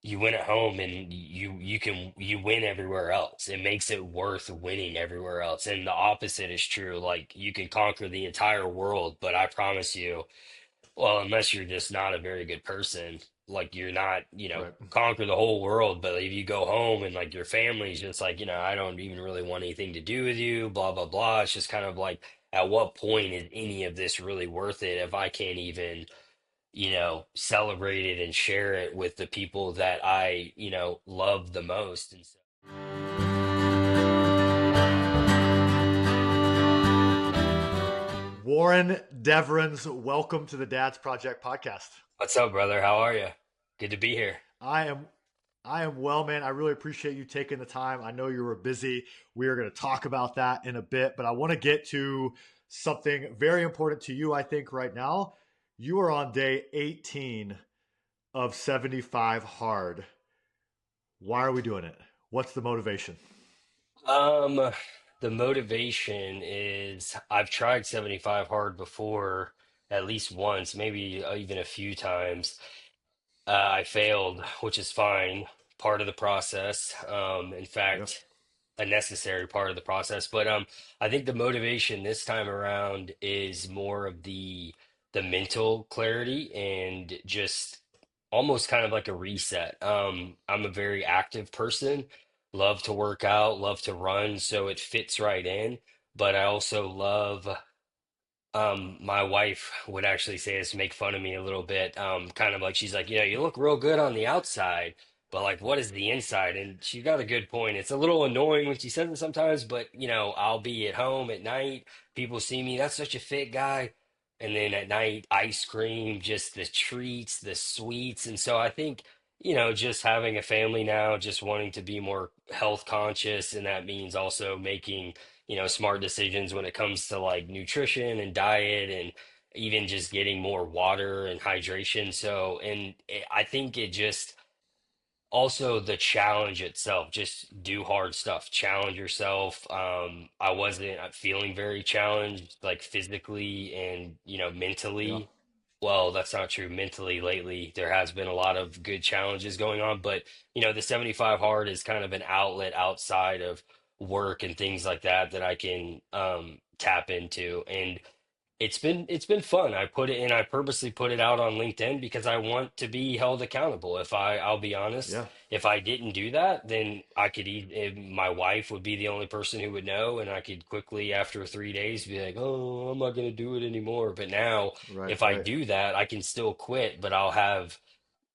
you win at home and you win everywhere else. It makes it worth winning everywhere else. And the opposite is true. Like you can conquer the entire world, but I promise you, well, unless you're just not a very good person, like you're not, Right. conquer the whole world. But if you go home and like your family's just like, I don't even really want anything to do with you, blah, blah, blah. It's just kind of like, at what point is any of this really worth it if I can't even, celebrate it and share it with the people that I, love the most? And so, Warren Devarennes, welcome to the Dad's Project podcast. what's up, brother? How are you? Good to be here. I am I am well, man. I really appreciate you taking the time. I know you were busy. We are going to talk about that in a bit, but I want to get to something very important to you, I think, right now. You are on day 18 of 75 hard. Why are we doing it? What's the motivation? Um, the motivation is I've tried 75 hard before, at least once, maybe even a few times. I failed, which is fine, part of the process. In Yep. fact, a necessary part of the process. But I think the motivation this time around is more of the mental clarity and just almost kind of like a reset. I'm a very active person, love to work out, love to run, so it fits right in. But I also love my wife would actually say this, make fun of me a little bit. Kind of like she's like, you look real good on the outside, but like, what is the inside? And she got a good point. It's a little annoying when she says it sometimes, but I'll be at home at night. People see me, that's such a fit guy. And then at night, ice cream, just the treats, the sweets. And so I think, just having a family now, just wanting to be more health conscious, and that means also making smart decisions when it comes to like nutrition and diet and even just getting more water and hydration. So, I think it just also the challenge itself, just do hard stuff, challenge yourself. I wasn't feeling very challenged, like physically and, Yeah. mentally. Well, that's not true. Mentally, lately, there has been a lot of good challenges going on, but the 75 hard is kind of an outlet outside of work and things like that that I can tap into. And it's been fun. I purposely put it out on LinkedIn because I want to be held accountable. I'll be honest, Yeah. if I didn't do that, then my wife would be the only person who would know, and I could quickly after 3 days be like, oh, I'm not going to do it anymore. But now, Right, if I right. do that, I can still quit, but I'll have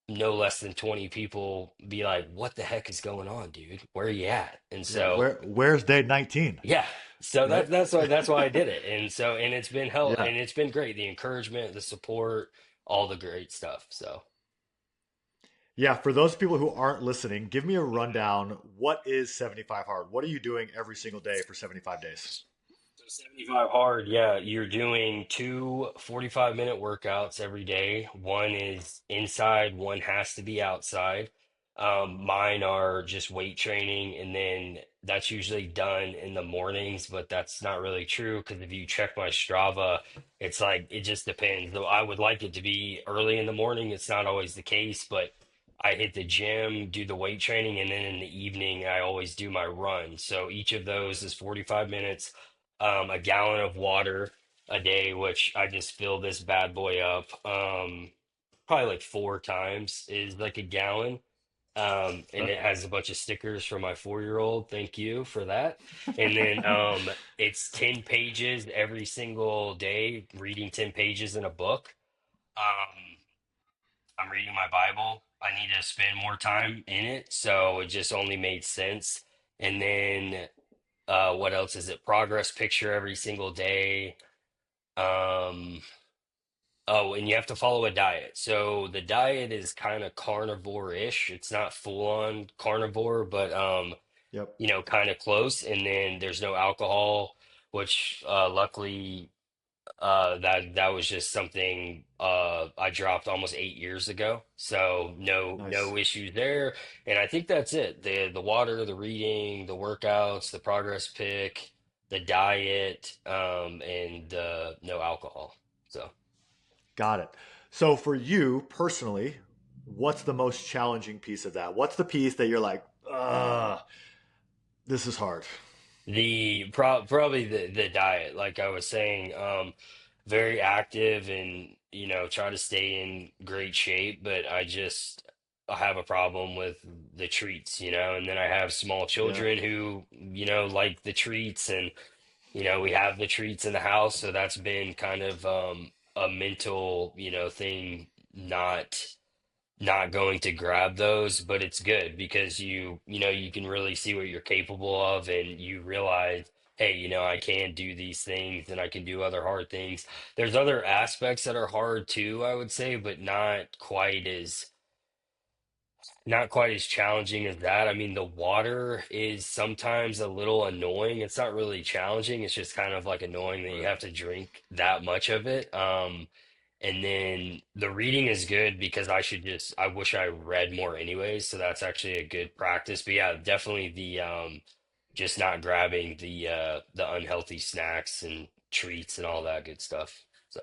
no less than 20 people be like, what the heck is going on, dude? Where are you at? And Yeah. so, Where's day 19? yeah. So Right? that's why I did it. And so, and it's been hell Yeah. and it's been great. The encouragement, the support, all the great stuff. So Yeah, for those people who aren't listening, give me a rundown. What is 75 hard? What are you doing every single day for 75 days? So 75 hard, yeah, you're doing two 45-minute workouts every day. One is inside, one has to be outside. Mine are just weight training, and then that's usually done in the mornings, but that's not really true because if you check my Strava, it's like it just depends. Though I would like it to be early in the morning, it's not always the case, but I hit the gym, do the weight training, and then in the evening, I always do my run. So each of those is 45 minutes, a gallon of water a day, which I just fill this bad boy up. Probably like four times is like a gallon. And Okay. it has a bunch of stickers for my 4-year-old. Thank you for that. And then it's 10 pages every single day, reading 10 pages in a book. Um, I'm reading my Bible. I need to spend more time in it, so it just only made sense. And then what else is it? Progress picture every single day. Um, oh, and you have to follow a diet. So the diet is kind of carnivore-ish. It's not full-on carnivore, but Yep. kind of close. And then there's no alcohol, which luckily that was just something I dropped almost 8 years ago. So no Nice. issues there. And I think that's it. The water, the reading, the workouts, the progress pick, the diet, and no alcohol. So Got it. So for you personally, What's the most challenging piece of that? What's the piece that you're like, this is hard? Probably the diet, like I was saying, very active and try to stay in great shape, but I have a problem with the treats, and then I have small Yeah, children who like the treats, and we have the treats in the house, so that's been kind of a mental thing, not going to grab those, but it's good because you can really see what you're capable of, and you realize, hey, I can do these things and I can do other hard things. There's other aspects that are hard too, I would say, but not quite as challenging as that. I mean, the water is sometimes a little annoying. It's not really challenging. It's just kind of like annoying that you right. have to drink that much of it. And then the reading is good because I wish I read more anyways. So that's actually a good practice. But yeah, definitely just not grabbing the unhealthy snacks and treats and all that good stuff. So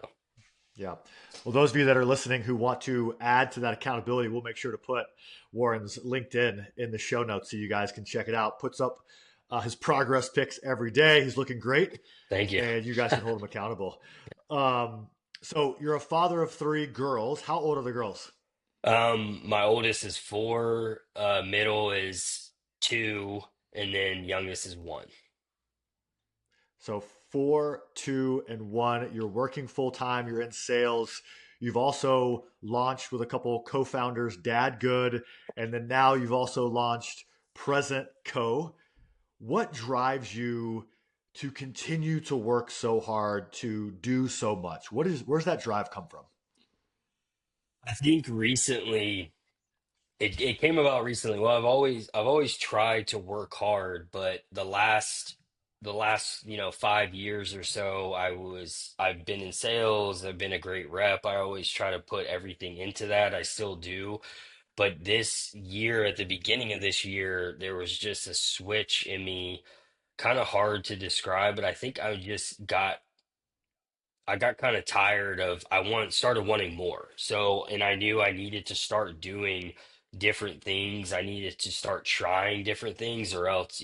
Yeah. Well, those of you that are listening who want to add to that accountability, we'll make sure to put Warren's LinkedIn in the show notes so you guys can check it out. Puts up his progress pics every day. He's looking great, thank you. and you guys can hold him accountable. Um, so you're a father of three girls. How old are the girls? My oldest is 4, middle is 2, and then youngest is 1. So four, two, and one. You're working full time. You're in sales. You've also launched with a couple co-founders, Dadgood, and then now you've also launched Present Co. What drives you to continue to work so hard to do so much? Where's that drive come from? I think recently it came about recently. Well, I've always tried to work hard, but the last 5 years or so, I've been in sales. I've been a great rep. I always try to put everything into that. I still do. But this year, at the beginning of this year, there was just a switch in me, kind of hard to describe, but I think I got kind of tired of started wanting more. So, and I knew I needed to start doing different things. I needed to start trying different things, or else,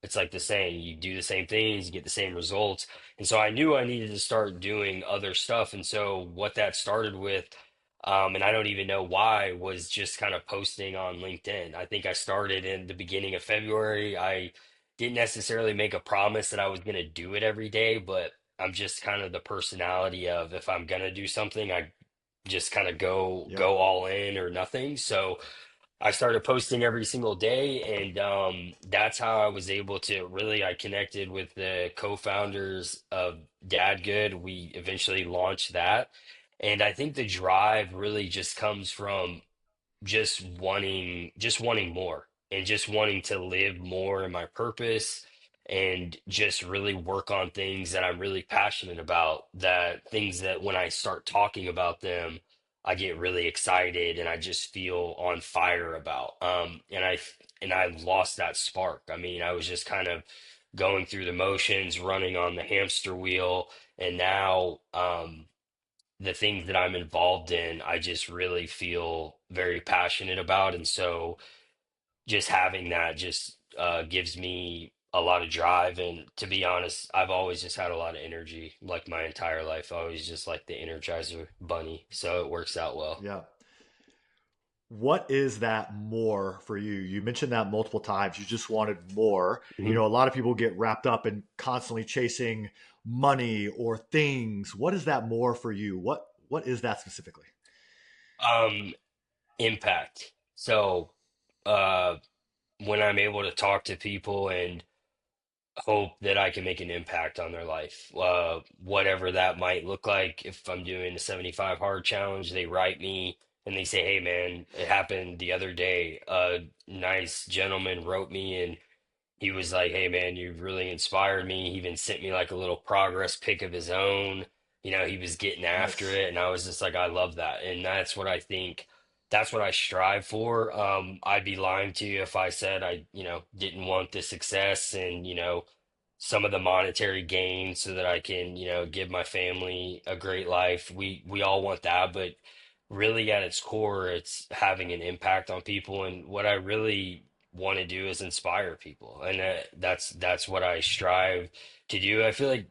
it's like the saying, you do the same things, you get the same results. And so I knew I needed to start doing other stuff. And so what that started with, and I don't even know why, was just kind of posting on LinkedIn. I think I started in the beginning of February. I didn't necessarily make a promise that I was going to do it every day, but I'm just kind of the personality of, if I'm gonna do something, I just kind of go Yep. go all in or nothing. So I started posting every single day, and that's how I was able to really. I connected with the co-founders of Dadgood. We eventually launched that, and I think the drive really just comes from just wanting more, and just wanting to live more in my purpose, and just really work on things that I'm really passionate about, that things that when I start talking about them, I get really excited and I just feel on fire about, and I lost that spark. I mean, I was just kind of going through the motions, running on the hamster wheel, and now the things that I'm involved in, I just really feel very passionate about. And so just having that just gives me a lot of drive. And to be honest, I've always just had a lot of energy, like my entire life. I always just like the Energizer bunny. So it works out well. Yeah. What is that more for you? You mentioned that multiple times. You just wanted more. Mhm. A lot of people get wrapped up in constantly chasing money or things. What is that more for you? What is that specifically? Um, Impact. So uh, when I'm able to talk to people and hope that I can make an impact on their life, whatever that might look like. If I'm doing a 75 hard challenge, they write me and they say, "Hey, man, it happened the other day. A nice gentleman wrote me, and he was like, 'Hey man, you've really inspired me.' He even sent me like a little progress pic of his own. He was getting after Nice. it, and I was just like, I love that. And that's what I think, that's what I strive for. I'd be lying to you if I said I, didn't want the success and, some of the monetary gain so that I can, give my family a great life. We all want that, but really at its core, it's having an impact on people. And what I really want to do is inspire people. And that's what I strive to do. I feel like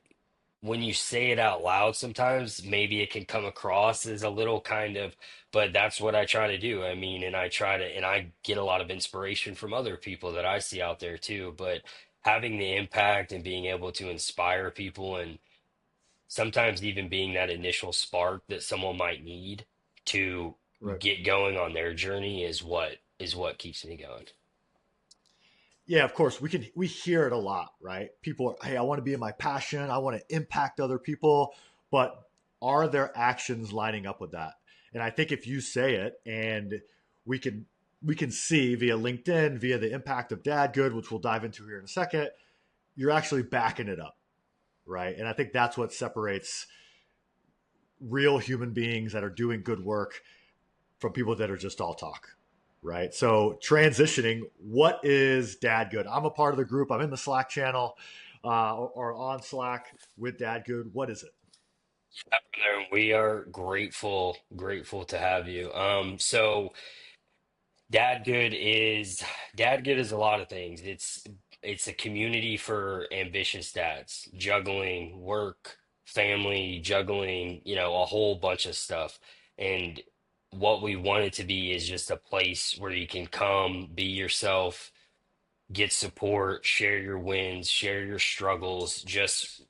when you say it out loud, sometimes maybe it can come across as a little kind of, but that's what I try to do. I mean, and I try to, and I get a lot of inspiration from other people that I see out there too. But having the impact and being able to inspire people, and sometimes even being that initial spark that someone might need to Right. get going on their journey is what keeps me going. Yeah, of course we hear it a lot, right? People are, hey, I want to be in my passion, I want to impact other people, but are their actions lining up with that? And I think if you say it, and we can we can see via LinkedIn, via the impact of Dadgood, which we'll dive into here in a second, you're actually backing it up, right? And I think that's what separates real human beings that are doing good work from people that are just all talk, right? So transitioning, what is Dadgood? I'm a part of the group. I'm in the Slack channel, or on Slack with Dadgood. What is it? We are grateful to have you. Dadgood is Dadgood is a lot of things. It's a community for ambitious dads, juggling work, family, juggling, a whole bunch of stuff. And what we want it to be is just a place where you can come, be yourself, get support, share your wins, share your struggles, just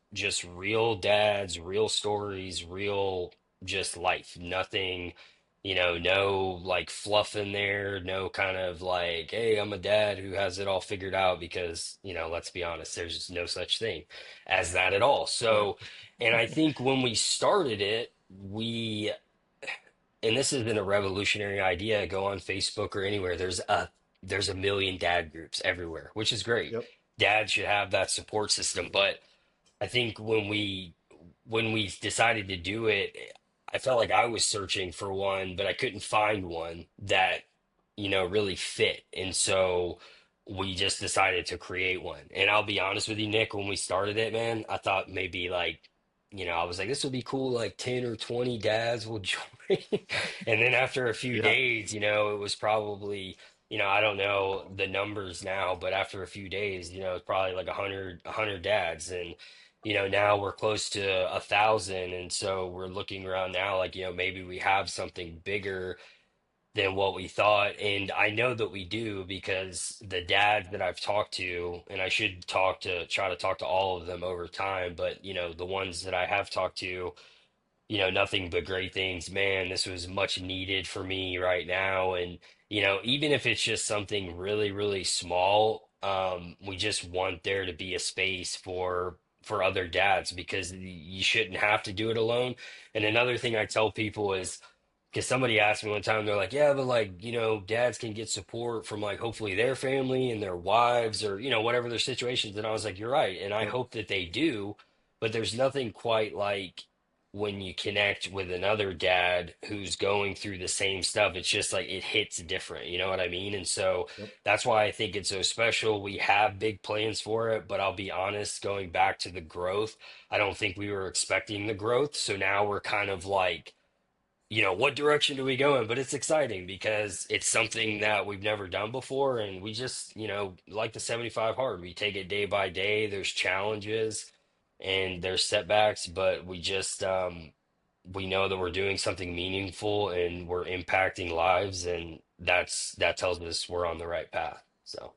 real dads, real stories, real just life. Nothing, no like fluff in there, no kind of like, hey, I'm a dad who has it all figured out because, let's be honest, there's just no such thing as that at all. Right. So, and I think when we started it, and this isn't a revolutionary idea, go on Facebook or anywhere. There's a million dad groups everywhere, which is great. Yep. Dad should have that support system. But I think when we decided to do it, I felt like I was searching for one, but I couldn't find one that, really fit. And so we just decided to create one. And I'll be honest with you, Nick, when we started it, man, I thought maybe like, I was like, this would be cool, like 10 or 20 dads will join. And then after a few Yeah. days, it was probably, I don't know the numbers now, but after a few days, it's probably like a hundred dads. And now we're close to 1,000, and so we're looking around now, like, maybe we have something bigger than what we thought. And I know that we do because the dads that I've talked to, and I should try to talk to all of them over time, but the ones that I have talked to, nothing but great things. Man, this was much needed for me right now. And, even if it's just something really, really small, we just want there to be a space for other dads because you shouldn't have to do it alone. And another thing I tell people is, because somebody asked me one time, they're like, yeah, but like, dads can get support from like hopefully their family and their wives or, whatever their situations. And I was like, you're right. And I Yep. hope that they do, but there's nothing quite like when you connect with another dad who's going through the same stuff. It's just like it hits different, you know what I mean? And so Yep. that's why I think it's so special. We have big plans for it, but I'll be honest, going back to the growth, I don't think we were expecting the growth. So now we're kind of like, what direction do we go in? But it's exciting because it's something that we've never done before. And we just, like the 75 hard, we take it day by day. There's challenges and there's setbacks, but we know that we're doing something meaningful and we're impacting lives. And that tells us we're on the right path. So,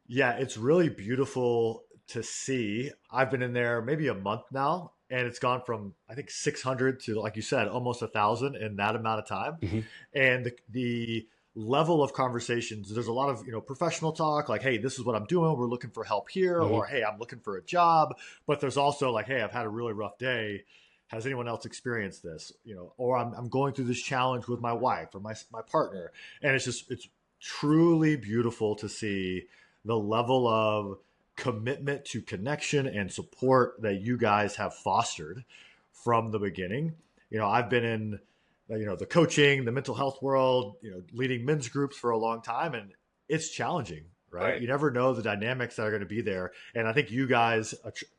Yeah, it's really beautiful to see. I've been in there maybe a month now, and it's gone from I think 600 to, like you said, almost 1,000 in that amount of time. mhm, And the level of conversations, there's a lot of professional talk, like, hey, this is what I'm doing. We're looking for help here, mhm, or hey, I'm looking for a job. But there's also like, hey, I've had a really rough day. Has anyone else experienced this? Or I'm going through this challenge with my wife or my partner, and it's truly beautiful to see the level of commitment to connection and support that you guys have fostered from the beginning. I've been in the coaching, the mental health world, leading men's groups for a long time, and it's challenging, right? right. You never know the dynamics that are going to be there, and I think you guys,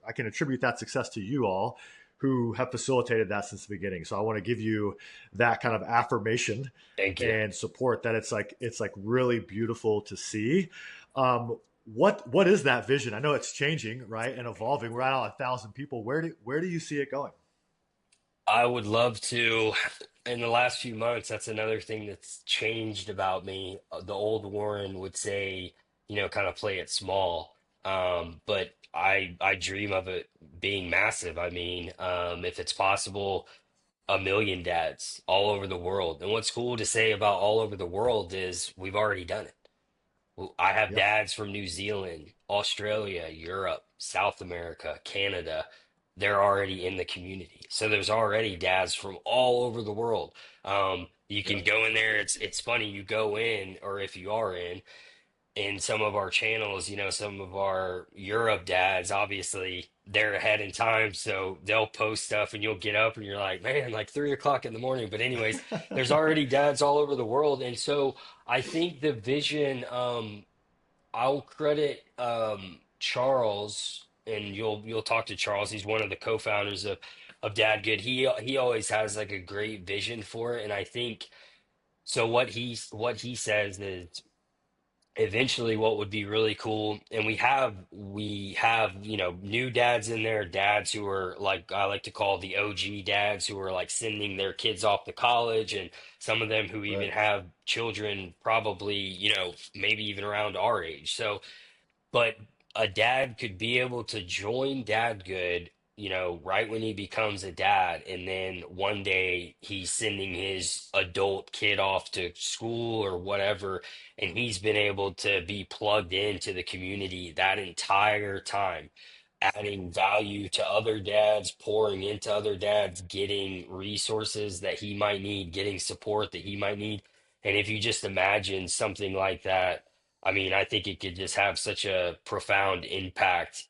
I can attribute that success to you all who have facilitated that since the beginning. So I want to give you that kind of affirmation Thank you. and support that it's like really beautiful to see. What is that vision? I know it's changing, right, and evolving. We're at 1,000 people. Where do you see it going? I would love to. In the last few months, that's another thing that's changed about me. The old Warren would say, kind of play it small. But I dream of it being massive. I mean, if it's possible, a million dads all over the world. And what's cool to say about all over the world is we've already done it. Well, I have Yeah, dads from New Zealand, Australia, Europe, South America, Canada. They're already in the community. So there's already dads from all over the world. You yeah. can go in there. It's funny. You go in, or if you are in some of our channels, some of our Europe dads, obviously they're ahead in time. So they'll post stuff and you'll get up and you're like, man, like 3 o'clock in the morning. But anyways, there's already dads all over the world. And so I think the vision, I'll credit Charles, and you'll talk to Charles. He's one of the co-founders of Dadgood. He always has like a great vision for it, and I think so. What he says is eventually what would be really cool, and we have new dads in there, dads who are like I like to call the OG dads who are like sending their kids off to college, and some of them who even Right. have children probably maybe even around our age. So but a dad could be able to join Dadgood, right when he becomes a dad, and then one day he's sending his adult kid off to school or whatever, and he's been able to be plugged into the community that entire time, adding value to other dads, pouring into other dads, getting resources that he might need, getting support that he might need. And if you just imagine something like that, I mean, I think it could just have such a profound impact,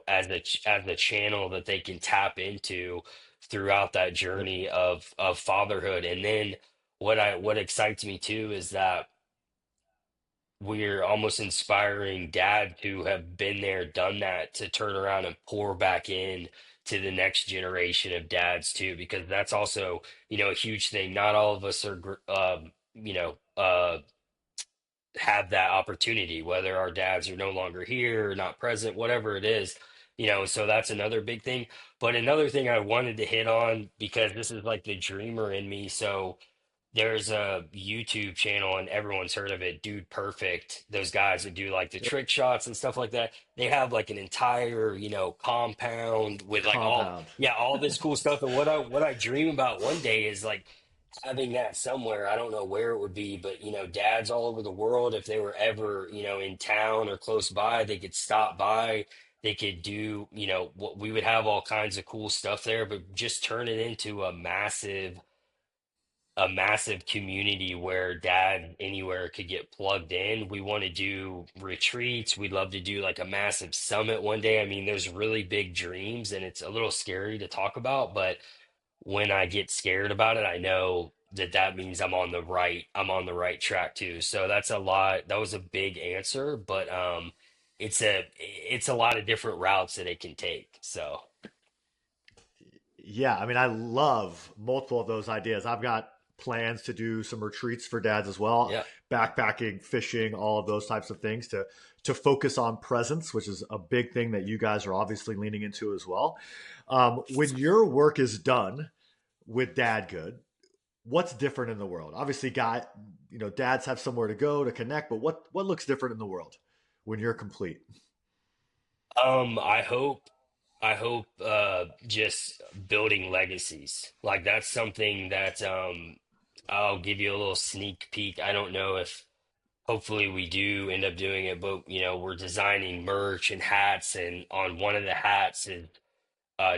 as a channel that they can tap into throughout that Yep. journey of fatherhood. And then what excites me too is that we're almost inspiring dad who have been there, done that, to turn around and pour back in to the next generation of dads too, because that's also, a huge thing. Not all of us are, have that opportunity, whether our dads are no longer here or not present, whatever it is, so that's another big thing. But another thing I wanted to hit on, because this is like the dreamer in me. So there's a YouTube channel and everyone's heard of it, Dude Perfect. Those guys that do like the Yep. trick shots and stuff like that. They have like an entire, compound with like Compound. all this cool stuff. And what I dream about one day is like having that somewhere. I don't know where it would be, but dads all over the world, if they were ever, in town or close by, they could stop by. They could do, what we would have all kinds of cool stuff there, but just turn it into a massive community where dad anywhere could get plugged in. We want to do retreats. We'd love to do like a massive summit one day. I mean, there's really big dreams and it's a little scary to talk about, but when I get scared about it, I know that that means I'm on the right track too. So that's a lot. That was a big answer, but it's a lot of different routes that it can take. So Yeah, I mean, I love multiple of those ideas. I've got plans to do some retreats for dads as well, yeah. backpacking, fishing, all of those types of things to focus on presence, which is a big thing that you guys are obviously leaning into as well. When your work is done with Dadgood, what's different in the world? Obviously, dads have somewhere to go to connect, but what looks different in the world when you're complete? I hope just building legacies. Like that's something that I'll give you a little sneak peek. I don't know if hopefully we do end up doing it, but we're designing merch and hats, and on one of the hats is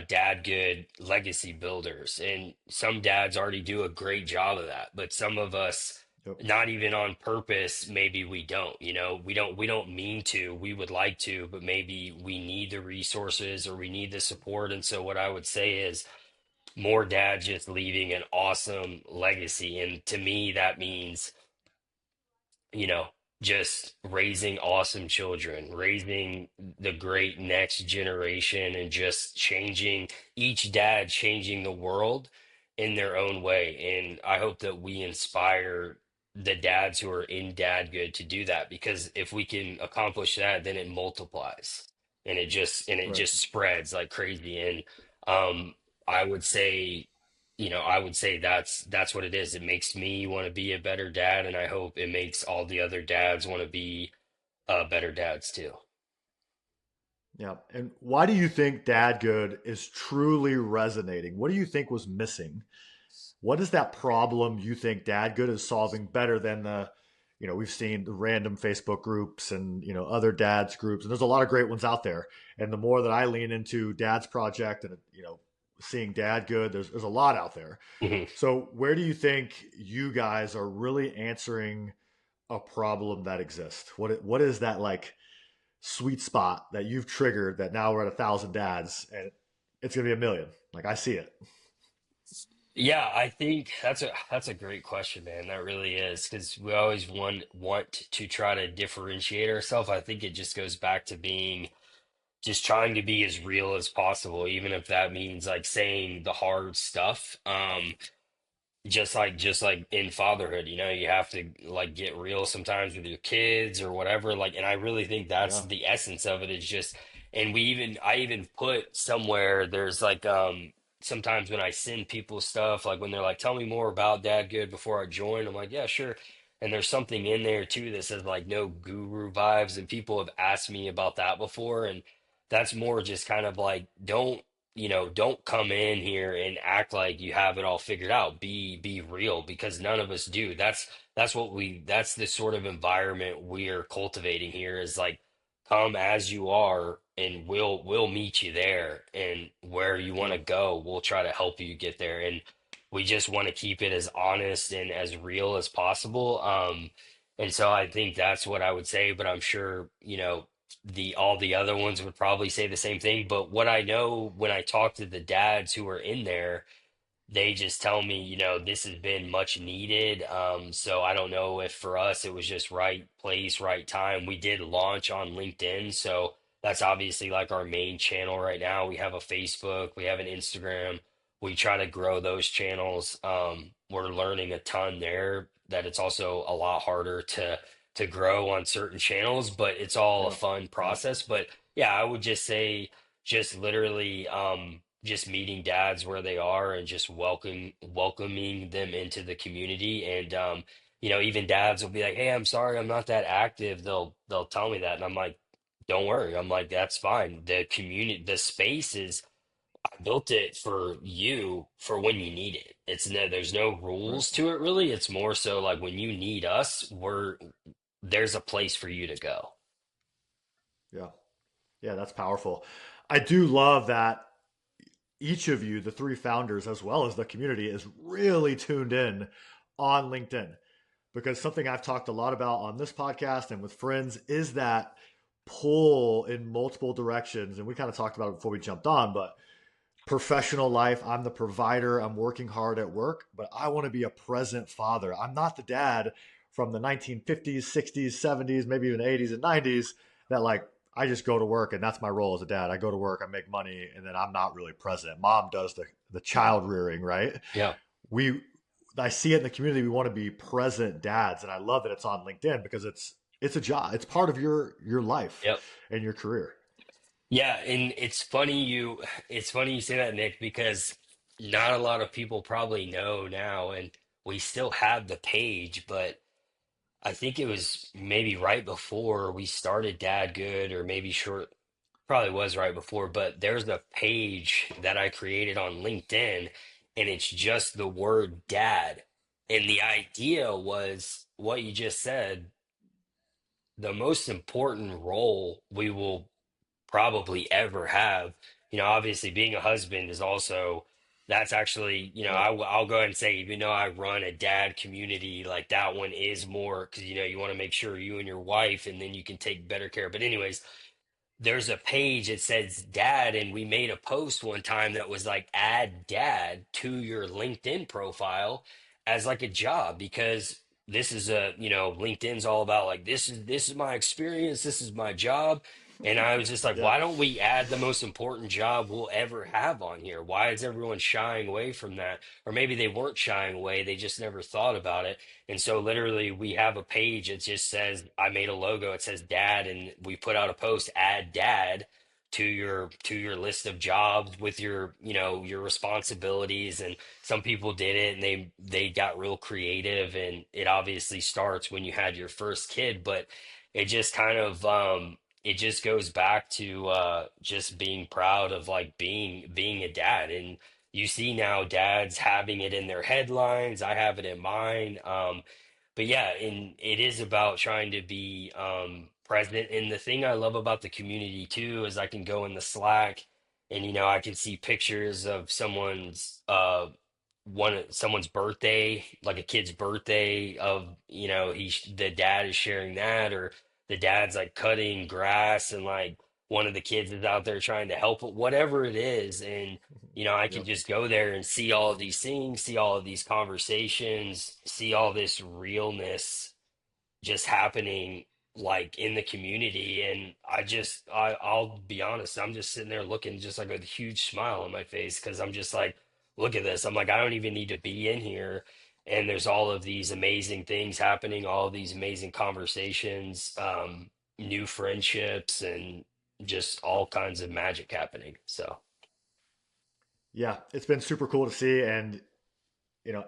dad good legacy builders. And some dads already do a great job of that, but some of us, Yep. not even on purpose, maybe we don't, we don't mean to, we would like to, but maybe we need the resources or we need the support. And so what I would say is more dads just leaving an awesome legacy. And to me, that means, you know, just raising awesome children, raising the great next generation, and just changing each dad, changing the world in their own way. And I hope that we inspire the dads who are in Dadgood to do that, because if we can accomplish that, then it multiplies and it Right. just spreads like crazy. And um, I would say, I would say that's what it is. It makes me want to be a better dad, and I hope it makes all the other dads want to be better dads too. Yeah. And why do you think Dad Good is truly resonating? What do you think was missing? What is that problem you think Dad Good is solving better than we've seen the random Facebook groups and, other dads groups, and there's a lot of great ones out there. And the more that I lean into Dad's project and, seeing Dad Good, there's a lot out there. Mhm. So where do you think you guys are really answering a problem that exists? What is that like sweet spot that you've triggered that now we're at 1,000 dads and it's gonna be a million? Like I see it. Yeah, I think that's a great question, man. That really is, because we always want to try to differentiate ourselves. I think it just goes back to being just trying to be as real as possible, even if that means like saying the hard stuff. Just like in fatherhood, you have to like get real sometimes with your kids or whatever, like, and I really think that's Yeah. the essence of it, is just. And I even put somewhere, there's like sometimes when I send people stuff, like when they're like, tell me more about Dad Good before I join, I'm like, yeah, sure. And there's something in there too that says like no guru vibes, and people have asked me about that before. And that's more just kind of like, don't come in here and act like you have it all figured out. Be real, because none of us do. That's the sort of environment we're cultivating here, is like, come as you are, and we'll meet you there, and where you want Yeah. to go, we'll try to help you get there. And we just want to keep it as honest and as real as possible. And so I think that's what I would say, but I'm sure, the all the other ones would probably say the same thing. But what I know, when I talk to the dads who are in there, they just tell me, this has been much needed. So I don't know if for us it was just right place, right time. We did launch on LinkedIn, so that's obviously like our main channel right now. We have a Facebook, we have an Instagram. We try to grow those channels. We're learning a ton there, that it's also a lot harder to grow on certain channels, but it's all a Yeah. fun Yeah. process. But yeah, I would just say, just literally just meeting dads where they are, and just welcoming them into the community. And even dads will be like, hey, I'm sorry I'm not that active. They'll tell me that, and I'm like, don't worry. I'm like, that's fine. The community, the space is, I built it for you, for when you need it. There's no Right. rules to it really. It's more so like, when you need us, there's a place for you to go. Yeah. Yeah, that's powerful. I do love that each of you, the three founders, as well as the community, is really tuned in on LinkedIn, because something I've talked a lot about on this podcast and with friends is that pull in multiple directions. And we kind of talked about it before we jumped on, but professional life, I'm the provider, I'm working hard at work, but I want to be a present father. I'm not the dad from the 1950s, 60s, 70s, maybe even 80s and 90s that like I just go to work and that's my role as a dad. I go to work, I make money, and then I'm not really present. Mom does the child rearing, right? Yeah. We I see it in the community. We want to be present dads, and I love that it's on LinkedIn because it's a job. It's part of your life Yep. and your career. Yeah, and it's funny you say that, Nick, because not a lot of people probably know now, and we still have the page, but I think it was maybe right before we started Dad Good, or maybe short, probably was right before, but there's a page that I created on LinkedIn, and it's just the word dad. And the idea was what you just said, the most important role we will probably ever have. Obviously being a husband is also, that's actually, Yeah. I'll go ahead and say, even though I run a dad community, like that one is more, because you want to make sure you and your wife, and then you can take better care. But anyways, there's a page that says dad, and we made a post one time that was like, add dad to your LinkedIn profile as like a job, because this is a, LinkedIn's all about like this is my experience, this is my job. And I was just like, Yeah. why don't we add the most important job we'll ever have on here? Why is everyone shying away from that? Or maybe they weren't shying away, they just never thought about it. And so literally we have a page that just says, I made a logo, it says dad, and we put out a post, add dad to your list of jobs with your responsibilities. And some people did it and they got real creative, and it obviously starts when you had your first kid, but it just kind of it just goes back to just being proud of like being a dad. And you see now dads having it in their headlines, I have it in mine. But yeah, and it is about trying to be present. And the thing I love about the community too is I can go in the Slack and I can see pictures of someone's birthday, like a kid's birthday of, the dad is sharing that, or the dad's like cutting grass and like one of the kids is out there trying to help it, whatever it is. And I can Yep. just go there and see all of these things, see all of these conversations, see all this realness just happening like in the community. And I'll be honest, I'm just sitting there looking just like with a huge smile on my face because I'm just like, look at this. I'm like, I don't even need to be in here. And there's all of these amazing things happening, all of these amazing conversations, new friendships, and just all kinds of magic happening. So Yeah, it's been super cool to see. And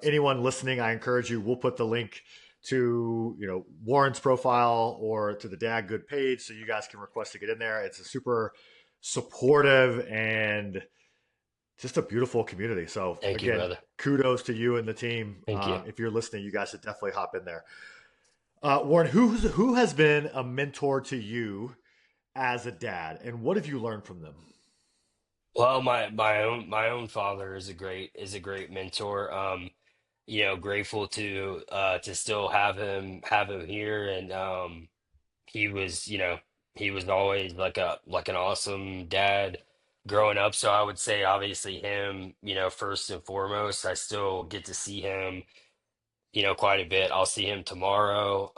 anyone listening, I encourage you, we'll put the link to Warren's profile or to the Dadgood page so you guys can request to get in there. It's a super supportive and just a beautiful community. So thank you, again, brother. kudos to you and the team. Thank you. If you're listening, you guys should definitely hop in there. Warren, who has been a mentor to you as a dad, and what have you learned from them? Well, my own father is a great mentor. Grateful to still have him here. And he was, he was always like an awesome dad growing up. So I would say obviously him, first and foremost. I still get to see him, quite a bit. I'll see him tomorrow.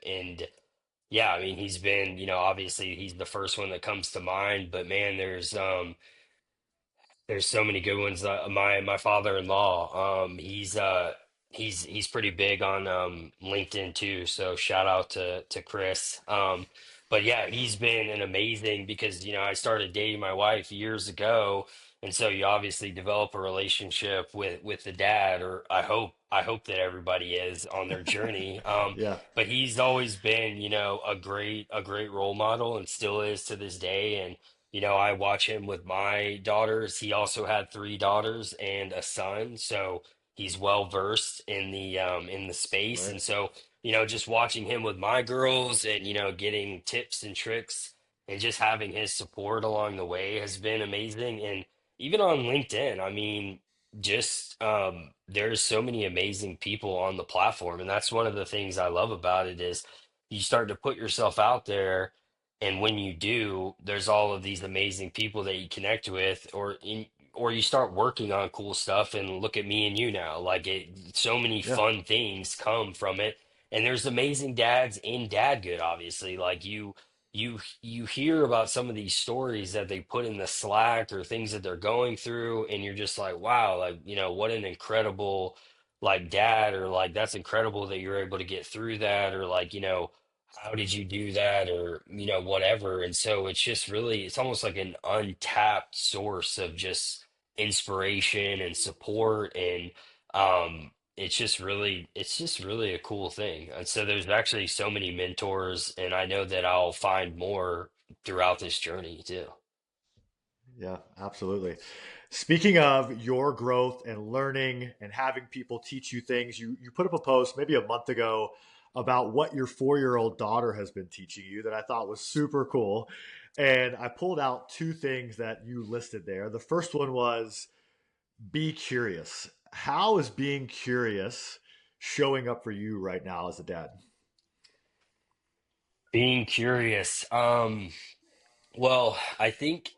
And yeah, I mean he's been, obviously he's the first one that comes to mind, but man, there's so many good ones. My father-in-law, he's pretty big on LinkedIn too. So shout out to Chris. But yeah, he's been an amazing, because I started dating my wife years ago, and so you obviously develop a relationship with the dad, or I hope that everybody is on their journey. Yeah, But he's always been, a great role model and still is to this day. And I watch him with my daughters. He also had three daughters and a son, so he's well versed in the space. right. And so, just watching him with my girls and getting tips and tricks and just having his support along the way has been amazing. And even on LinkedIn, I mean, just there's so many amazing people on the platform, and that's one of the things I love about it is you start to put yourself out there, and when you do, there's all of these amazing people that you connect with, or you start working on cool stuff. And look at me and you now. Like so many Yeah, fun things come from it. And there's amazing dads in Dadgood, obviously. Like you hear about some of these stories that they put in the Slack or things that they're going through, and you're just like, wow, like, what an incredible like dad, or like that's incredible that you're able to get through that, or like, how did you do that, or whatever. And so it's almost like an untapped source of just inspiration and support. And it's just really a cool thing. And so there's actually so many mentors, and I know that I'll find more throughout this journey too. yeah, absolutely. Speaking of your growth and learning and having people teach you things, you put up a post maybe a month ago about what your 4 year old daughter has been teaching you that I thought was super cool. And I pulled out two things that you listed there. The first one was be curious. How is being curious showing up for you right now as a dad? Being curious. Well, I think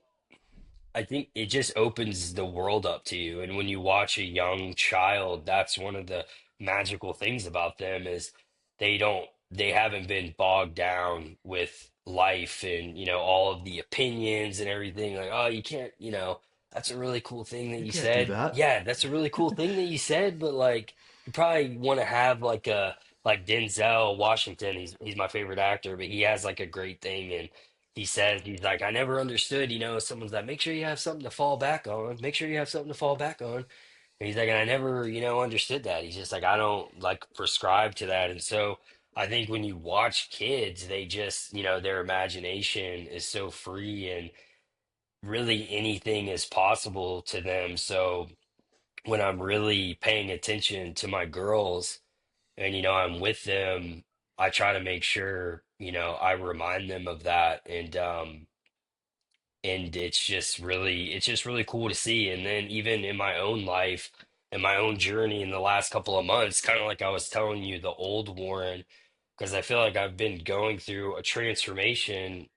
it just opens the world up to you. And when you watch a young child, that's one of the magical things about them is they haven't been bogged down with life and, all of the opinions and everything. Like, oh, you can't, that's a really cool thing that You you can't do said. that. Yeah, that's a really cool thing that you said, but like you probably want to have like Denzel Washington, he's my favorite actor, but he has like a great thing, and he says, he's like, I never understood, someone's like, make sure you have something to fall back on. Make sure you have something to fall back on. And he's like, and I never, understood that. He's just like, I don't like prescribe to that. And so I think when you watch kids, they just, their imagination is so free and really anything is possible to them. So when I'm really paying attention to my girls and, I'm with them, I try to make sure, I remind them of that. And it's just really cool to see. And then even in my own life and my own journey in the last couple of months, kind of like I was telling you, the old Warren, because I feel like I've been going through a transformation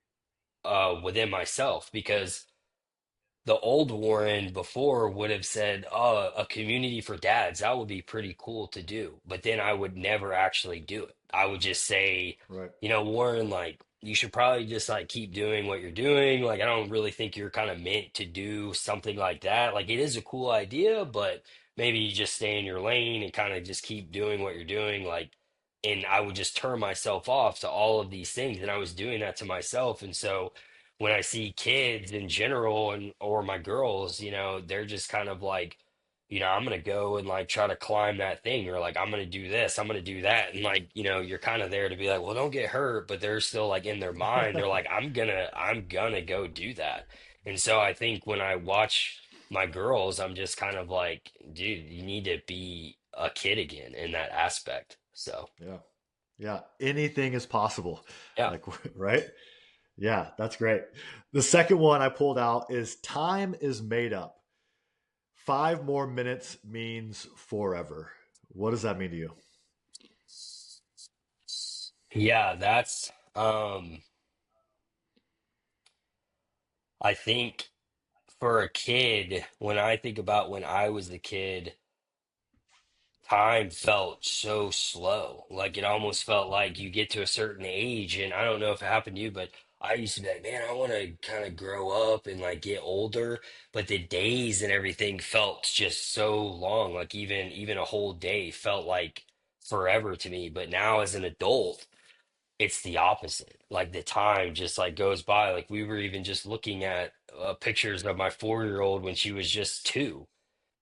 within myself, because the old Warren before would have said, "Oh, a community for dads, that would be pretty cool to do." But then I would never actually do it. I would just say, Right. Warren, like, you should probably just like keep doing what you're doing. Like, I don't really think you're kind of meant to do something like that. Like, it is a cool idea, but maybe you just stay in your lane and kind of just keep doing what you're doing. Like, and I would just turn myself off to all of these things. And I was doing that to myself. And so, when I see kids in general and or my girls, they're just kind of like, I'm gonna go and like try to climb that thing, or like I'm gonna do this, I'm gonna do that. And like, you're kind of there to be like, well, don't get hurt, but they're still like in their mind, they're like, I'm gonna go do that. And so I think when I watch my girls, I'm just kind of like, dude, you need to be a kid again in that aspect. So Yeah. Yeah. Anything is possible. yeah. Like, right? Yeah, that's great. The second one I pulled out is time is made up. 5 more minutes means forever. What does that mean to you? Yeah, that's I think for a kid, when I think about when I was a kid, time felt so slow. Like it almost felt like you get to a certain age, and I don't know if it happened to you, but I used to be like, man, I want to kind of grow up and like get older, but the days and everything felt just so long. Like even a whole day felt like forever to me. But now as an adult, it's the opposite. Like the time just like goes by. Like we were even just looking at pictures of my 4 year old when she was just 2,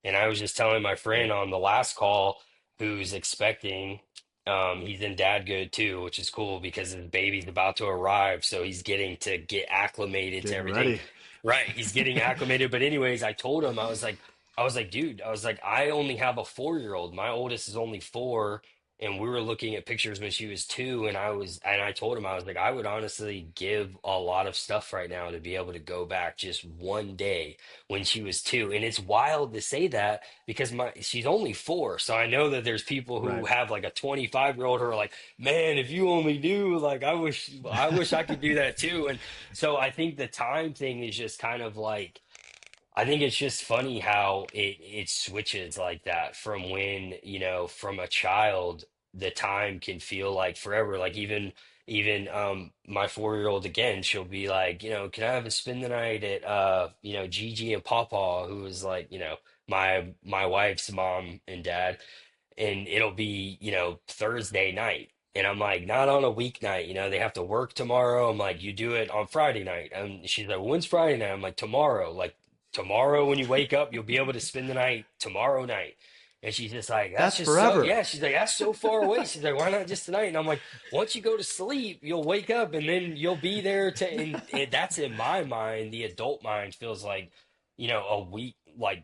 and I was just telling my friend Right. on the last call who's expecting, he's in Dadgood too, which is cool because his baby's about to arrive. So he's getting to get acclimated to Getting everything. ready. Right. He's getting acclimated. But anyways, I told him, I was like, dude, I only have a 4 year old. My oldest is only 4. And we were looking at pictures when she was 2. And I told him, I was like, I would honestly give a lot of stuff right now to be able to go back just one day when she was 2. And it's wild to say that because she's only 4. So I know that there's people who Right. have like a 25-year-old who are like, man, if you only knew, like I wish I could do that too. And so I think the time thing is just kind of like, I think it's just funny how it switches like that from when, from a child, the time can feel like forever. Like even my 4 year old again, she'll be like, can I have a spend the night at Gigi and Papa, who is like, my wife's mom and dad, and it'll be, Thursday night. And I'm like, not on a weeknight, they have to work tomorrow. I'm like, you do it on Friday night. And she's like, when's Friday night? I'm like, tomorrow. Like tomorrow when you wake up, you'll be able to spend the night tomorrow night. And she's just like, that's That's just so, forever. yeah. She's like, that's so far away. She's like, why not just tonight? And I'm like, once you go to sleep, you'll wake up and then you'll be there and that's in my mind. The adult mind feels like, a week, like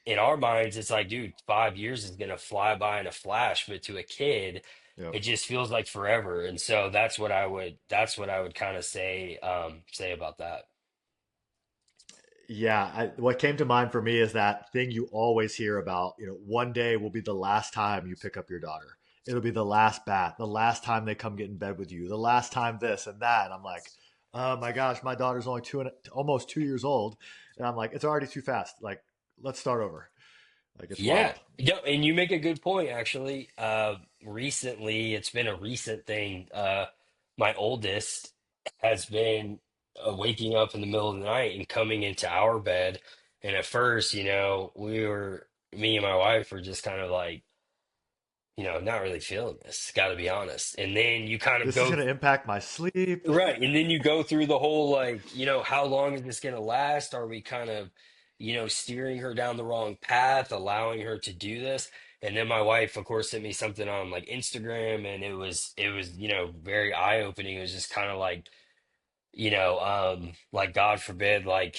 in our minds, it's like, dude, 5 years is gonna fly by in a flash, but to a kid, Yep. it just feels like forever. And so that's what I would kind of say about that. Yeah, what came to mind for me is that thing you always hear about. One day will be the last time you pick up your daughter. It'll be the last bath, the last time they come get in bed with you, the last time this and that. And I'm like, oh my gosh, my daughter's only almost 2 years old, and I'm like, it's already too fast. Like, let's start over. Like it's Yeah. wild. Yeah, and you make a good point actually. Recently, it's been a recent thing. My oldest has been waking up in the middle of the night and coming into our bed. And at first, me and my wife were just kind of like, not really feeling this, got to be honest. And then you kind of This is go going to impact my sleep. right. And then you go through the whole like, how long is this going to last? Are we kind of, steering her down the wrong path, allowing her to do this? And then my wife, of course, sent me something on like Instagram, and it was, very eye-opening. It was just kind of like God forbid, like,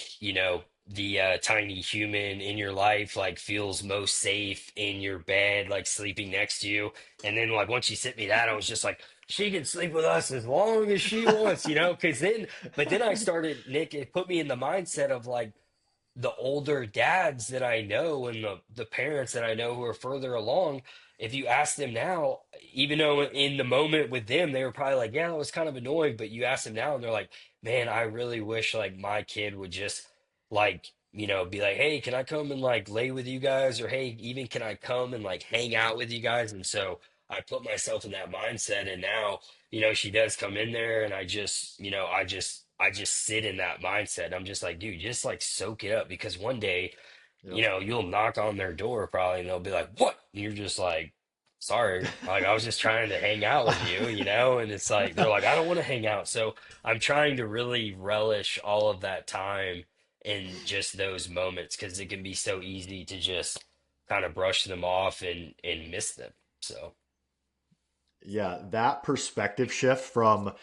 the tiny human in your life like feels most safe in your bed, like sleeping next to you. And then like once you sent me that, I was just like, she can sleep with us as long as she wants, because but then I started, Nick, it put me in the mindset of like the older dads that I know and the parents that I know who are further along, if you ask them now, even though in the moment with them, they were probably like, yeah, it was kind of annoying, but you ask them now and they're like, man, I really wish like my kid would just like, be like, hey, can I come and like lay with you guys? Or hey, even can I come and like hang out with you guys? And so I put myself in that mindset, and now she does come in there, and I just sit in that mindset. I'm just like, dude, just like soak it up, because one day, Yep. you'll knock on their door probably and they'll be like, "What?" And you're just like, "Sorry. Like I was just trying to hang out with you." And it's like they're like, "I don't want to hang out." So I'm trying to really relish all of that time in just those moments, because it can be so easy to just kind of brush them off and miss them. So, Yeah, that perspective shift from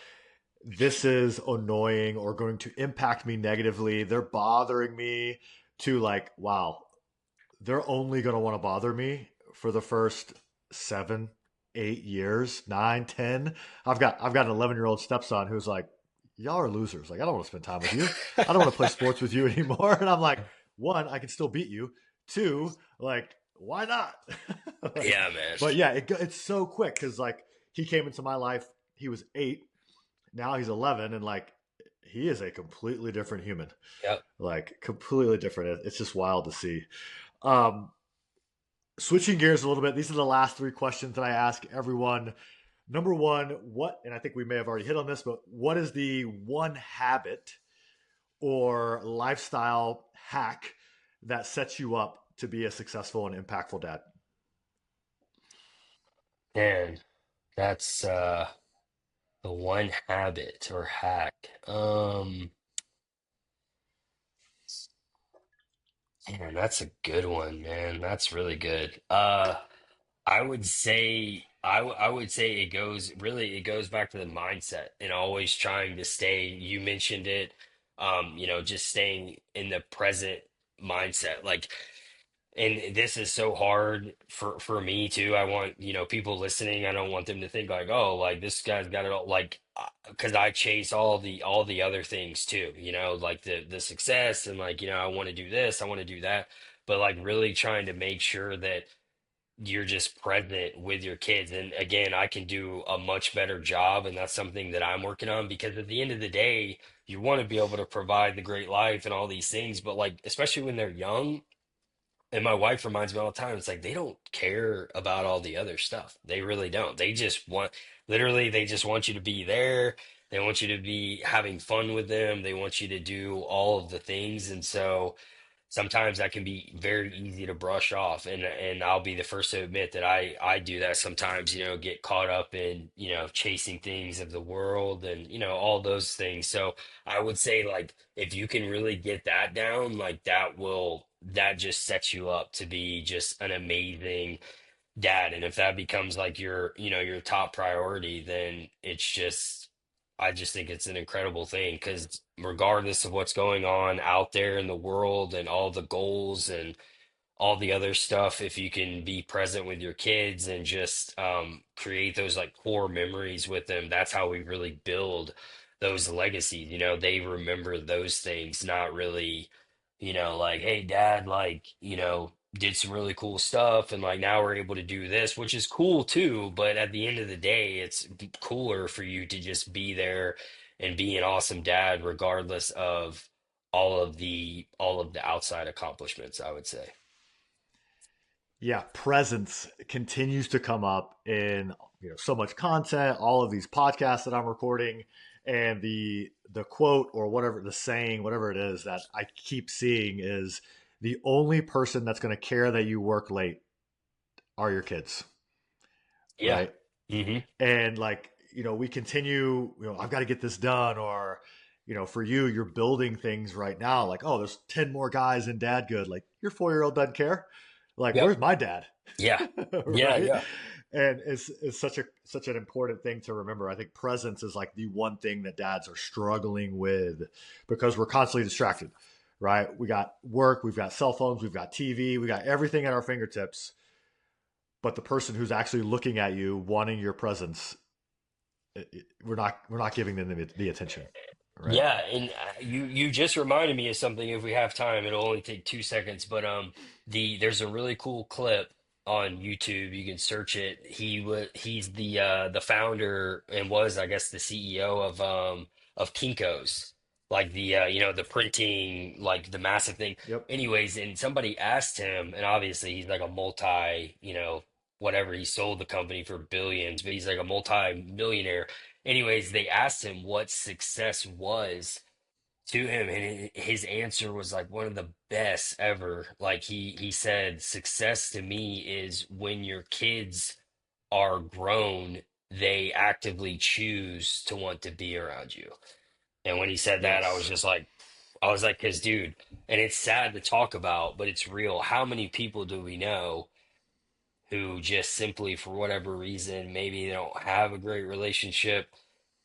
this is annoying or going to impact me negatively, they're bothering me, to like, wow, they're only going to want to bother me for the first 7, 8 years, 9, 10. I've got an 11-year-old stepson who's like, y'all are losers. Like, I don't want to spend time with you. I don't want to play sports with you anymore. And I'm like, one, I can still beat you. Two, like, why not? Like, yeah, man. but yeah, it's so quick because like he came into my life. He was 8. Now he's 11, and like he is a completely different human. Yep. Like completely different. It's just wild to see. Um, Switching gears a little bit, these are the last 3 questions that I ask everyone. Number one, what, and I think we may have already hit on this, but what is the one habit or lifestyle hack that sets you up to be a successful and impactful dad? Man, that's the one habit or hack. Man, that's a good one, man. That's really good. I would say it goes back to the mindset and always trying to stay. You mentioned it, just staying in the present mindset. Like, and this is so hard for me too. I want, people listening, I don't want them to think like, oh, like this guy's got it all, like, because I chase all the other things too, like the success, and like, I want to do this, I want to do that, but like really trying to make sure that you're just present with your kids. And again, I can do a much better job, and that's something that I'm working on, because at the end of the day, you want to be able to provide the great life and all these things, but like especially when they're young, and my wife reminds me all the time, it's like they don't care about all the other stuff. They really don't. They just want, literally, they just want you to be there. They want you to be having fun with them. They want you to do all of the things. And so sometimes that can be very easy to brush off. And I'll be the first to admit that I do that sometimes, get caught up in, chasing things of the world and, all those things. So I would say like if you can really get that down, like that just sets you up to be just an amazing dad. And if that becomes like your top priority, then I just think it's an incredible thing, because regardless of what's going on out there in the world and all the goals and all the other stuff, if you can be present with your kids and just create those like core memories with them, that's how we really build those legacies. They remember those things, not really, like, hey, dad, like, did some really cool stuff. And like now we're able to do this, which is cool too. But at the end of the day, it's cooler for you to just be there and be an awesome dad, regardless of all of the outside accomplishments, I would say. Yeah, presence continues to come up in so much content, all of these podcasts that I'm recording, and the quote or whatever the saying, whatever it is that I keep seeing is the only person that's going to care that you work late are your kids, Yeah. right? Hmm. And like we continue, I've got to get this done, or for you, you're building things right now like, oh, there's 10 more guys in Dadgood. Like your 4-year-old doesn't care. Like, Yep. where's my dad? Yeah. Yeah. Right. Yeah. And it's such an important thing to remember. I think presence is like the one thing that dads are struggling with because we're constantly distracted, right? We got work, we've got cell phones, we've got TV, we got everything at our fingertips, but the person who's actually looking at you wanting your presence, we're not giving them the attention, right? Yeah, and you just reminded me of something. If we have time, it'll only take 2 seconds. But there's a really cool clip on YouTube. You can search it. He's the founder and was, I guess, the CEO of Kinko's, like the printing, like the massive thing. Yep. Anyways, and somebody asked him, and obviously he's like a multi, whatever, he sold the company for billions, but he's like a multi-millionaire. Anyways, they asked him what success was to him, and his answer was like one of the best ever. Like he said, success to me is when your kids are grown, they actively choose to want to be around you. And when he said that, Yes. I was like, because dude, and it's sad to talk about, but it's real. How many people do we know who just simply, for whatever reason, maybe they don't have a great relationship,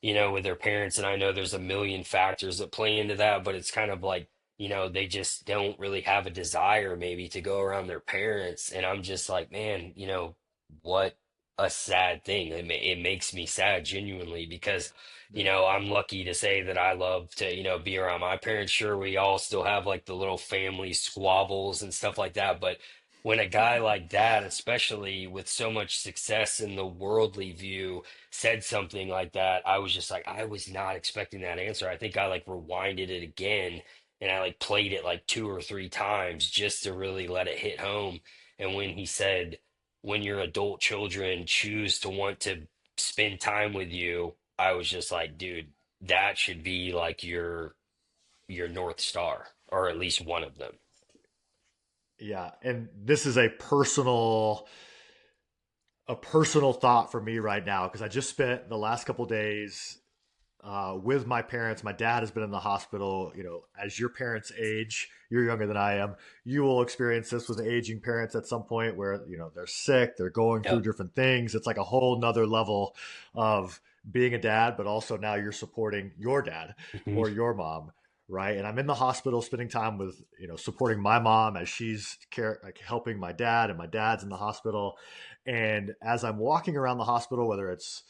with their parents? And I know there's a million factors that play into that, but it's kind of like, they just don't really have a desire maybe to go around their parents. And I'm just like, man, what a sad thing. It makes me sad genuinely because, Yeah. I'm lucky to say that I love to, be around my parents. Sure, we all still have like the little family squabbles and stuff like that, but when a guy like that, especially with so much success in the worldly view, said something like that, I was just like, I was not expecting that answer. I think I like rewinded it again and I like played it like two or three times just to really let it hit home. And when he said, when your adult children choose to want to spend time with you, I was just like, dude, that should be like your North Star, or at least one of them. Yeah, and this is a personal thought for me right now because I just spent the last couple days with my parents. My dad has been in the hospital. As your parents age, you're younger than I am. You will experience this with aging parents at some point where they're sick, they're going through Yep. different things. It's like a whole nother level of being a dad, but also now you're supporting your dad Mhm. or your mom, right? And I'm in the hospital spending time with supporting my mom as she's like helping my dad, and my dad's in the hospital. And as I'm walking around the hospital, whether it's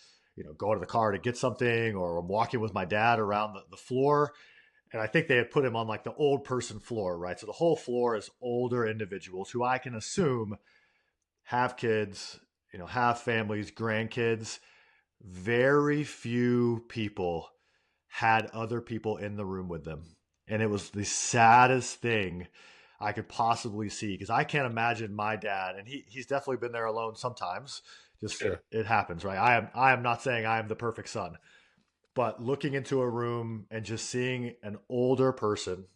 going to the car to get something, or I'm walking with my dad around the floor. And I think they had put him on like the old person floor, right? So the whole floor is older individuals who I can assume have kids, have families, grandkids. Very few people had other people in the room with them. And it was the saddest thing I could possibly see because I can't imagine my dad, and he's definitely been there alone sometimes. Just Sure. it happens, right? I am not saying I am the perfect son, but looking into a room and just seeing an older person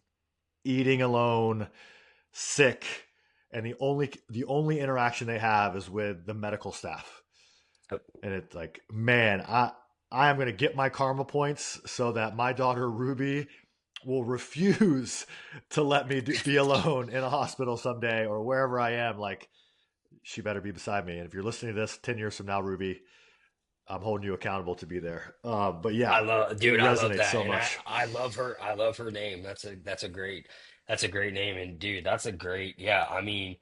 eating alone, sick, and the only interaction they have is with the medical staff. And it's like, man, I am going to get my karma points so that my daughter Ruby will refuse to let me be alone in a hospital someday or wherever I am. Like, she better be beside me. And if you're listening to this 10 years from now, Ruby, I'm holding you accountable to be there. But yeah, it I love resonates that. so And much. I love her. I love her name. That's a great name. And dude, yeah, I mean,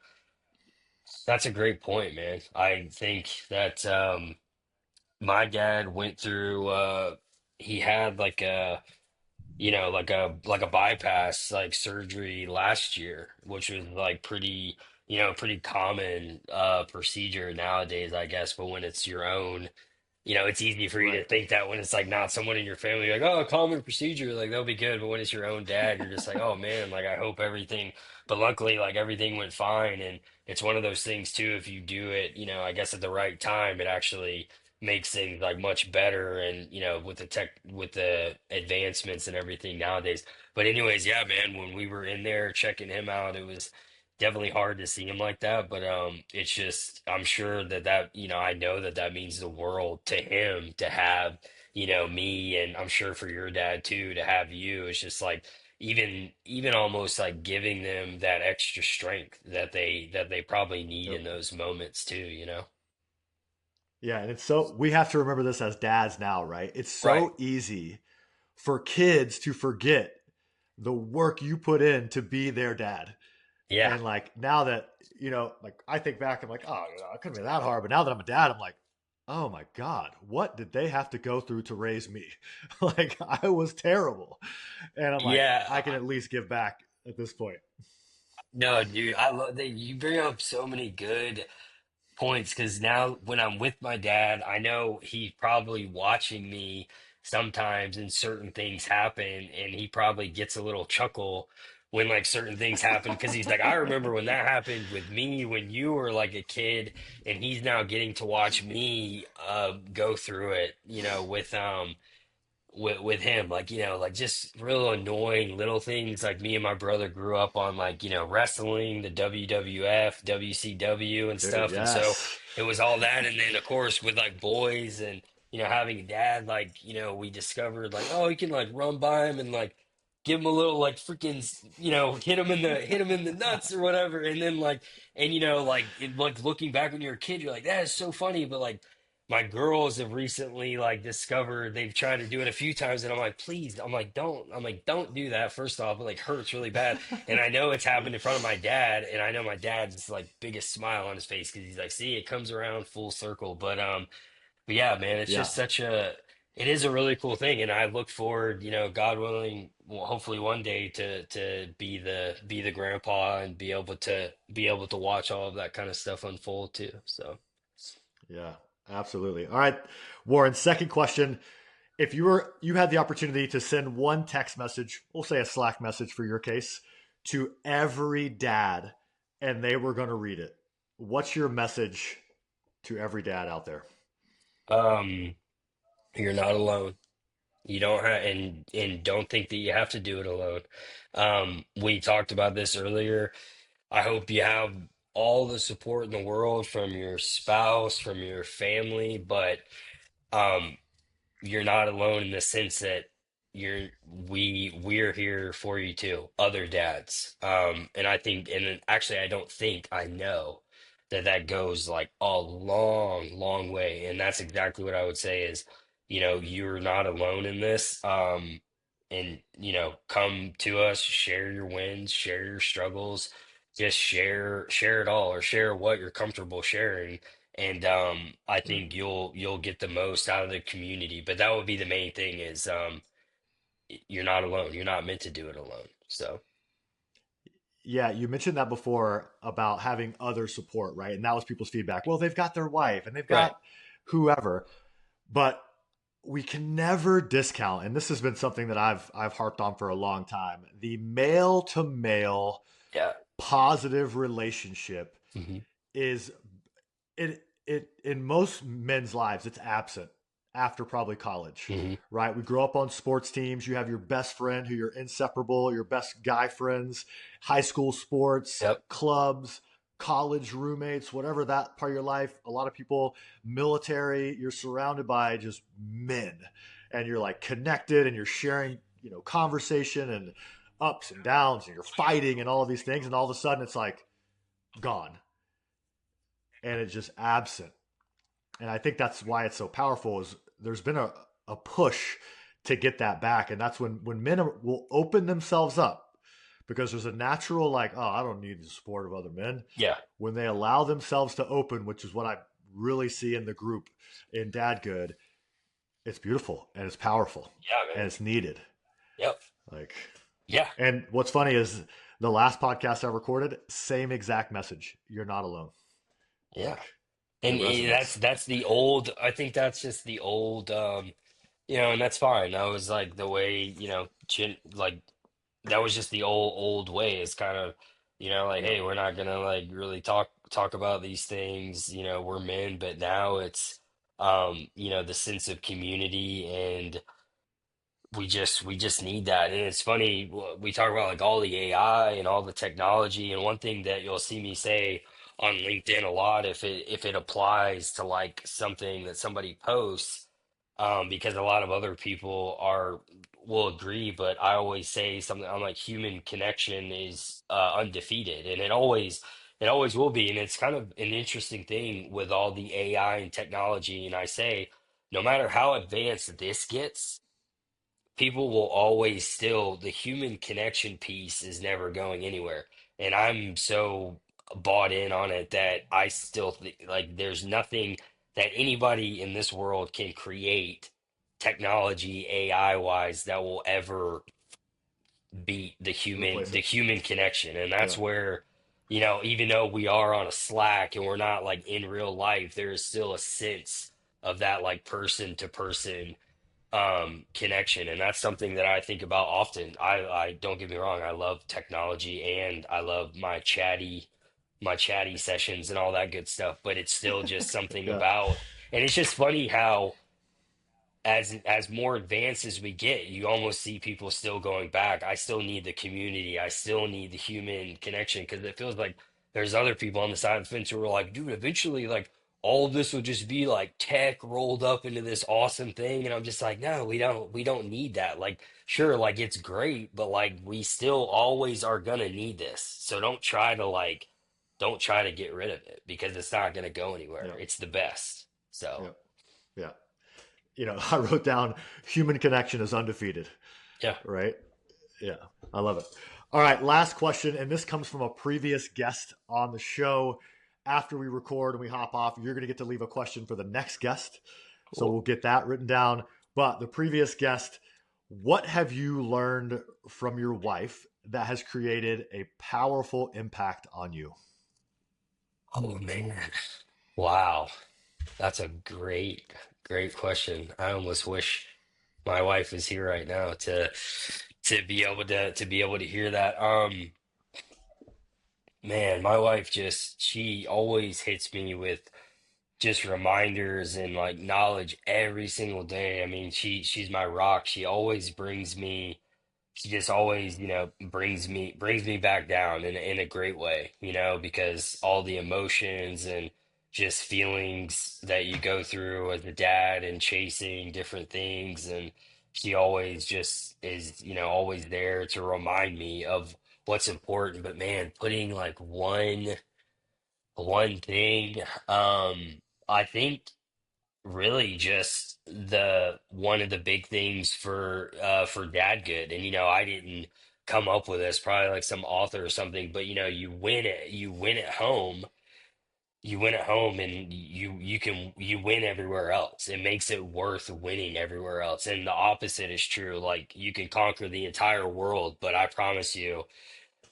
that's a great point, man. I think that, my dad went through, he had like like a bypass like surgery last year, which was like pretty common, procedure nowadays, I guess. But when it's your own, it's easy for you to Right. think that when it's like not someone in your family, like, oh, common procedure, like they'll be good. But when it's your own dad, you're just like, oh man, like I hope everything. But luckily, like everything went fine. And it's one of those things too, if you do it, I guess at the right time, it actually makes things like much better. And, with with the advancements and everything nowadays. But anyways, yeah, man, when we were in there checking him out, it was definitely hard to see him like that, but it's just I'm sure that I know that means the world to him to have me, and I'm sure for your dad too to have you. It's just like even almost like giving them that extra strength that they probably need Yep. in those moments too. Yeah, and it's so we have to remember this as dads now, right? It's Right. so easy for kids to forget the work you put in to be their dad. Yeah. And like now that, like I think back, I'm like, oh, it couldn't be that hard. But now that I'm a dad, I'm like, oh my God, what did they have to go through to raise me? Like I was terrible. And I'm like, I can Yeah. at least give back at this point. No, dude, I love that you bring up so many good points because now when I'm with my dad, I know he's probably watching me sometimes and certain things happen, and he probably gets a little chuckle when like certain things happen because he's like, I remember when that happened with me when you were like a kid, and he's now getting to watch me go through it, with him, like like just real annoying little things. Like me and my brother grew up on like wrestling, the WWF, WCW, and Dude, stuff, and so yes. it was all that. And then of course with like boys and having a dad, like we discovered like, oh, you can like run by him and like give him a little like freaking hit him in the nuts or whatever. And then like, and like looking back when you're a kid, you're like, that is so funny. But like my girls have recently like discovered they've tried to do it a few times, and I'm like, please, I'm like, don't do that. First off, it like hurts really bad. And I know it's happened in front of my dad, and I know my dad's like biggest smile on his face because he's like, see, it comes around full circle. But yeah, man, it's Yeah. just it is a really cool thing. And I look forward, God willing, well, hopefully one day to be the grandpa and be able to watch all of that kind of stuff unfold too. So Yeah. Absolutely. All right. Warren, second question. If you had the opportunity to send one text message, we'll say a Slack message for your case, to every dad and they were going to read it, what's your message to every dad out there? um you're not alone. You don't have, and don't think that you have to do it alone. We talked about this earlier. I hope you have all the support in the world from your spouse, from your family, but um you're not alone in the sense that we're here for you too, other dads. And I think, and then actually I don't think, I know that goes like a long, long way. And that's exactly what I would say is, you're not alone in this. And come to us, share your wins, share your struggles, just share it all, or share what you're comfortable sharing. And I Yeah. think you'll get the most out of the community. But that would be the main thing is you're not alone. You're not meant to do it alone. So Yeah, you mentioned that before about having other support, right? And that was people's feedback. Well, they've got their wife and they've right. got whoever, but we can never discount, and this has been something that I've harped on for a long time, the male to male Yeah. positive relationship Hmm. is it in most men's lives it's absent after probably college, Hmm. right? We grow up on sports teams. You have your best friend who you're inseparable, your best guy friends, high school sports Yep. clubs, college roommates, whatever that part of your life. A lot of people, military, you're surrounded by just men and you're like connected and you're sharing, conversation and ups and downs and you're fighting and all of these things, and all of a sudden it's like gone and it's just absent. And I think that's why it's so powerful is there's been a push to get that back. And that's when men will open themselves up because there's a natural like, oh, I don't need the support of other men. Yeah. When they allow themselves to open, which is what I really see in the group in Dadgood, it's beautiful and it's powerful Yeah, and man. it's needed. Yep. Like, Yeah. and what's funny is the last podcast I recorded, same exact message. You're not alone. Yeah. Like, It And resonates. that's the old, I think that's just the old, and that's fine. That was like the way, like that was just the old way. It's kind of, like, Yeah. hey, we're not gonna like really talk about these things, we're men, but now it's the sense of community, and we just need that. And it's funny, we talk about like all the AI and all the technology, and one thing that you'll see me say on LinkedIn a lot, if it applies to like something that somebody posts, because a lot of other people are will agree, but I always say something. I'm like, human connection is undefeated, and it always will be. And it's kind of an interesting thing with all the AI and technology. And I say, no matter how advanced this gets, people will always still, the human connection piece is never going anywhere. And I'm so bought in on it that I still think like there's nothing that anybody in this world can create technology AI wise that will ever beat the human Replace the it. human connection. And that's Yeah. where, even though we are on a Slack and we're not like in real life, there is still a sense of that like person to person connection. And that's something that I think about often. I don't get me wrong, I love technology and I love my chatty sessions and all that good stuff, but it's still just something Yeah. about, and it's just funny how as more advanced as we get, you almost see people still going back. I still need the community. I still need the human connection, because it feels like there's other people on the side of the fence who are like, dude, eventually, like all of this will just be like tech rolled up into this awesome thing. And I'm just like, no, we don't need that. Like, sure, like it's great, but like we still always are gonna need this. So don't try to get rid of it, because it's not gonna go anywhere. Yeah. It's the best. So Yeah. Yeah. I wrote down human connection is undefeated, yeah. right? Yeah. I love it. All right. Last question. And this comes from a previous guest on the show. After we record and we hop off, you're going to get to leave a question for the next guest. So Cool. we'll get that written down. But the previous guest, what have you learned from your wife that has created a powerful impact on you? Oh man. Wow. That's a great question. I almost wish my wife was here right now to be able to hear that. Man, my wife just, she always hits me with just reminders and like knowledge every single day. I mean, she's my rock. She just always, brings me back down in a great way, because all the emotions and just feelings that you go through as a dad and chasing different things, and she always just is, always there to remind me of what's important. But man, putting like one thing, I think really just the one of the big things for Dadgood. And I didn't come up with this, probably like some author or something, but you win at home and you win everywhere else. It makes it worth winning everywhere else. And the opposite is true. Like, you can conquer the entire world, but I promise you,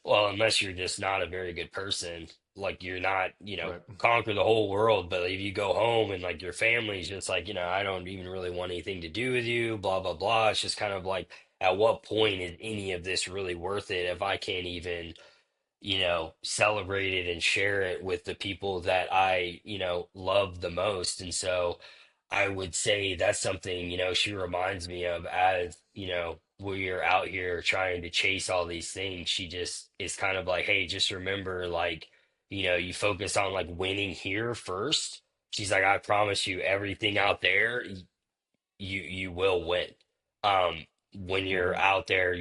well, unless you're just not a very good person, like you're not, Right. conquer the whole world. But if you go home and like your family's just like, I don't even really want anything to do with you, blah, blah, blah. It's just kind of like, at what point is any of this really worth it if I can't even, celebrate it and share it with the people that I, love the most? And so I would say that's something, she reminds me of as, we're out here trying to chase all these things. She just is kind of like, hey, just remember, like, you focus on like winning here first. She's like, I promise you, everything out there, you will win. When you're Mm-hmm. out there,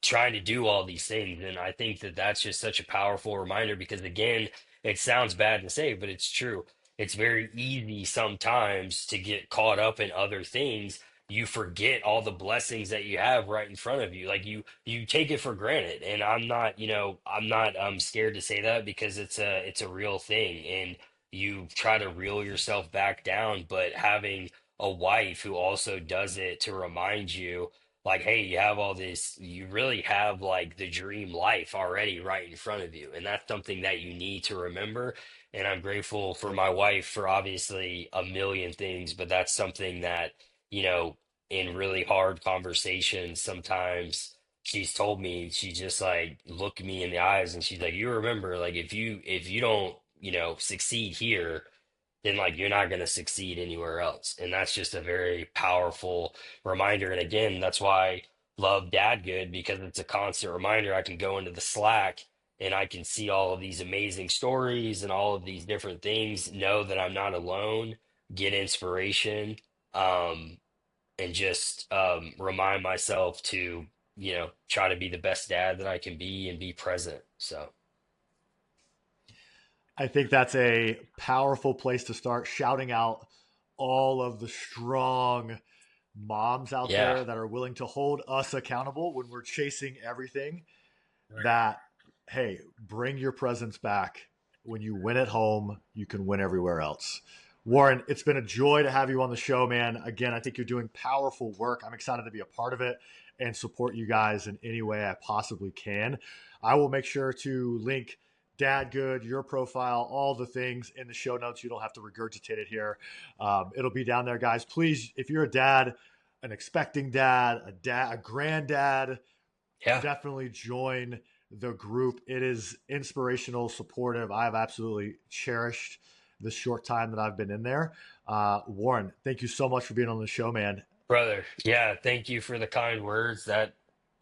trying to do all these things. And I think that that's just such a powerful reminder, because again, it sounds bad to say, but it's true. It's very easy sometimes to get caught up in other things. You forget all the blessings that you have right in front of you. Like, you take it for granted. And I'm not scared to say that, because it's a real thing. And you try to reel yourself back down, but having a wife who also does it to remind you, like, hey, you have all this, you really have like the dream life already right in front of you. And that's something that you need to remember. And I'm grateful for my wife for obviously a million things, but that's something that, you know, in really hard conversations, sometimes she's told me, she just like looked me in the eyes and she's like, you remember, like if you don't, you know, succeed here, then like you're not going to succeed anywhere else. And that's just a very powerful reminder. And again, that's why I love Dadgood, because it's a constant reminder. I can go into the Slack and I can see all of these amazing stories and all of these different things, know that I'm not alone, get inspiration, um, and just remind myself to, you know, try to be the best dad that I can be and be present. So, I think that's a powerful place to start, shouting out all of the strong moms out yeah. there that are willing to hold us accountable when we're chasing everything. Right. That, hey, bring your presence back. When you win at home, you can win everywhere else. Warren, it's been a joy to have you on the show, man. Again, I think you're doing powerful work. I'm excited to be a part of it and support you guys in any way I possibly can. I will make sure to link Dadgood, your profile, all the things in the show notes. You don't have to regurgitate it here. It'll be down there, guys. Please, if you're a dad, an expecting dad, a granddad, Yeah. definitely join the group. It is inspirational, supportive. I've absolutely cherished the short time that I've been in there. Warren, thank you so much for being on the show, man. Brother, yeah, thank you for the kind words. That,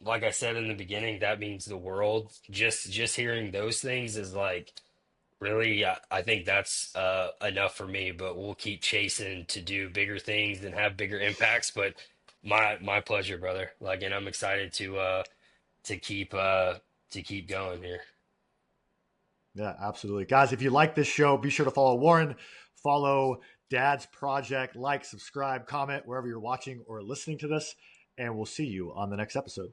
like I said in the beginning, that means the world. Just hearing those things is like really, I think that's enough for me. But we'll keep chasing to do bigger things and have bigger impacts. But my pleasure, brother. Like, and I'm excited to keep to keep going here. Yeah, absolutely. Guys, if you like this show, be sure to follow Warren, follow Dad's Project, like, subscribe, comment wherever you're watching or listening to this, and we'll see you on the next episode.